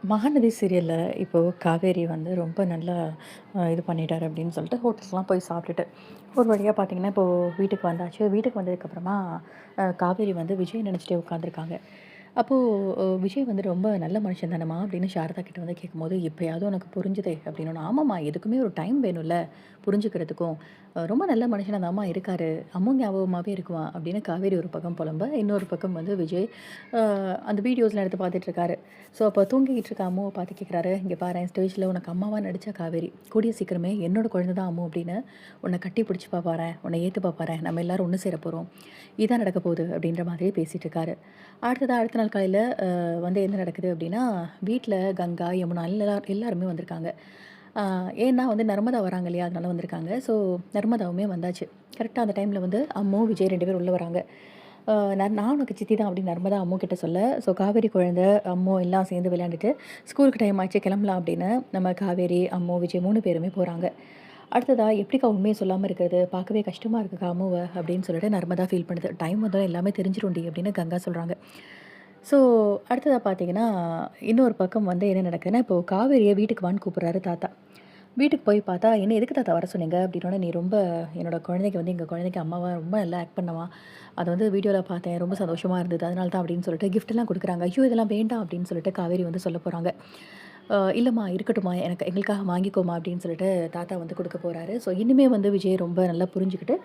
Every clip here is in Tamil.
மகாநதி சீரியல்ல இப்போ காவேரி வந்து ரொம்ப நல்லா இது பண்ணிட்டாரு அப்படின்னு சொல்லிட்டு ஹோட்டல்ஸ்லாம் போய் சாப்பிட்டுட்டு ஒரு வழியா பார்த்தீங்கன்னா, இப்போ வீட்டுக்கு வந்தாச்சு. வீட்டுக்கு வந்ததுக்கப்புறமா காவேரி வந்து விஜய் நினச்சிட்டே உட்காந்துருக்காங்க. அப்போ விஜய் வந்து "ரொம்ப நல்ல மனுஷன் தானம்மா" அப்படின்னு சாரதா கிட்ட வந்து கேட்கும்போது, "இப்பயாவது உனக்கு புரிஞ்சுதே" அப்படின்னோன, "ஆமாம்மா, எதுக்குமே ஒரு டைம் வேணும்ல புரிஞ்சுக்கிறதுக்கும். ரொம்ப நல்ல மனுஷனா தாம்மா இருக்காரு. அம்மு ஞாபகமாவே இருக்குமா" அப்படின்னு காவேரி ஒரு பக்கம் புலம்ப, இன்னொரு பக்கம் வந்து விஜய் அ அந்த வீடியோஸ்லாம் எடுத்து பார்த்துட்ருக்காரு. ஸோ அப்போ தூங்கிக்கிட்டு இருக்க அம்முவ பார்த்து கேட்குறாரு, "இங்கே பாரேன், ஸ்டேஜ்ல உனக்கு அம்மாவா நடிச்ச காவேரி. கூடிய சீக்கிரமே என்னோட குழந்தை தான் அம்மு அப்படின்னு உன்னை கட்டி பிடிச்சுப்பா பாரேன், உன்னை ஏத்துப்பா பாரேன். நம்ம எல்லாரும் ஒண்ணு சேர போறோம். இதான் நடக்க போகுது" அப்படின்ற மாதிரியே பேசிட்டு இருக்காரு. அடுத்த நாள் காலையில வந்து என்ன நடக்குது அப்படின்னா, வீட்ல கங்கா, யமுனா எல்லாருமே வந்திருக்காங்க. அ ஏன்னா வந்து நர்மதா வராங்க இல்லையா? அதனால வந்திருக்காங்க. ஸோ நர்மதாவுமே வந்தாச்சு. கரெக்ட்டா அந்த டைம்ல வந்து அம்மு, விஜய் 2 பேரும் உள்ள வராங்க. நான் உனக்கு சித்தி தான் அப்படின்னு நர்மதா அம்மு கிட்ட சொல்ல, ஸோ காவேரி குழந்தை, அம்மு எல்லாம் சேர்ந்து விளையாண்டுட்டு, ஸ்கூலுக்கு டைம் ஆச்சு கிளம்பலாம் அப்படின்னு நம்ம காவேரி, அம்மு, விஜய் 3 பேருமே போறாங்க. அடுத்ததா "எப்படிக்கா உண்மைய சொல்லாம இருக்கிறது? பார்க்கவே கஷ்டமா இருக்குக்கா அம்முவ" அப்படின்னு சொல்லிட்டு நர்மதா ஃபீல் பண்ணுது. "டைம் வந்தோனே எல்லாமே தெரிஞ்சிரும்டி" அப்படின்னு கங்கா சொல்றாங்க. ஸோ அடுத்ததா பார்த்தீங்கன்னா, இன்னொரு பக்கம் வந்து என்ன நடக்குதுன்னா, இப்போ காவேரிய வீட்டுக்கு வான்னு கூப்பிடுறாரு தாத்தா. வீட்டுக்கு போய் பார்த்தா, "என்ன எதுக்கு தாத்தா வர சொன்னீங்க?" அப்படின்னோனே, "நீ ரொம்ப என்னோட குழந்தைக்கு வந்து எங்க குழந்தைக்கு அம்மாவா ரொம்ப நல்லா ஆக்ட் பண்ணம்மா. அத வந்து வீடியோல பார்த்தேன். ரொம்ப சந்தோஷமா இருந்தது. அதனால தான்" அப்படின்னு சொல்லிட்டு கிஃப்ட்லாம் குடுக்குறாங்க. "ஐயோ! இதெல்லாம் வேண்டாம்" அப்படின்னு சொல்லிட்டு காவேரி வந்து சொல்ல போறாங்க. "இல்லம்மா இருக்கட்டும்மா. எங்களுக்காக வாங்கிக்கோமா" அப்படின்னு சொல்லிட்டு தாத்தா வந்து குடுக்க போறாரு. ஸோ இனிமே வந்து விஜய் ரொம்ப நல்லா புரிஞ்சுகிட்டு,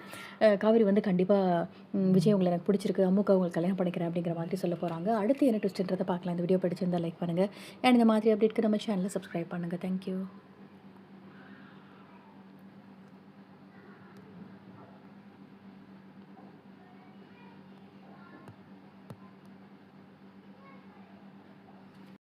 காவேரி வந்து கண்டிப்பா "விஜய் உங்கள எனக்கு பிடிச்சிருக்கு. அம்முக்கு உங்களுக்கு கல்யாணம் பண்ணிக்கிறேன்" அப்படிங்கிற மாதிரி சொல்ல போறாங்க. அடுத்து என்ன ட்விஸ்ட்ன்றத பார்க்கலாம். இந்த வீடியோ பிடிச்சிருந்தா லைக் பண்ணுங்க. அண்ட் இந்த மாதிரி அப்டேட்க்கு நம்ம சேனல சப்ஸ்கிரைப் பண்ணுங்க. Thank you.